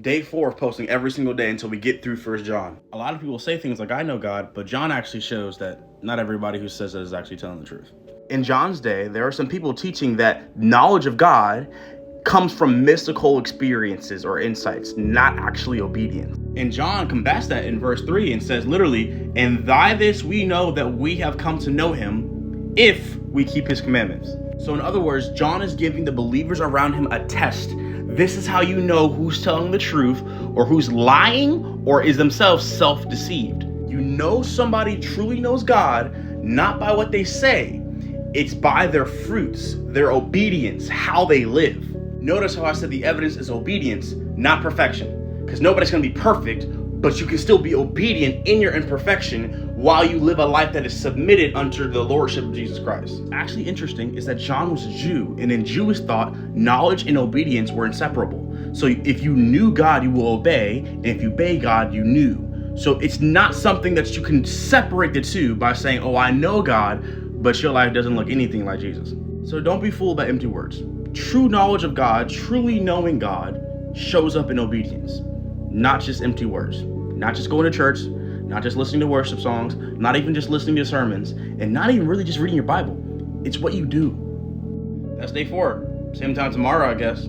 Day 4 of posting every single day until we get through 1 John. A lot of people say things like, I know God, but John actually shows that not everybody who says that is actually telling the truth. In John's day, there are some people teaching that knowledge of God comes from mystical experiences or insights, not actually obedience. And John combats that in verse 3 and says literally, and by this we know that we have come to know him if we keep his commandments. So in other words, John is giving the believers around him a test. This is how you know who's telling the truth or who's lying or is themselves self-deceived. You know somebody truly knows God not by what they say. It's by their fruits, their obedience, how they live. Notice how I said the evidence is obedience, not perfection. Because nobody's going to be perfect, but you can still be obedient in your imperfection while you live a life that is submitted under the lordship of Jesus Christ. Actually interesting is that John was a Jew, and in Jewish thought, knowledge and obedience were inseparable. So if you knew God, you will obey, and if you obey God, you knew. So it's not something that you can separate the two by saying, oh, I know God, but your life doesn't look anything like Jesus. So don't be fooled by empty words. True knowledge of God, truly knowing God, shows up in obedience, not just empty words, not just going to church, not just listening to worship songs, not even just listening to sermons, and not even really just reading your Bible. It's what you do. That's day 4. Same time tomorrow, I guess.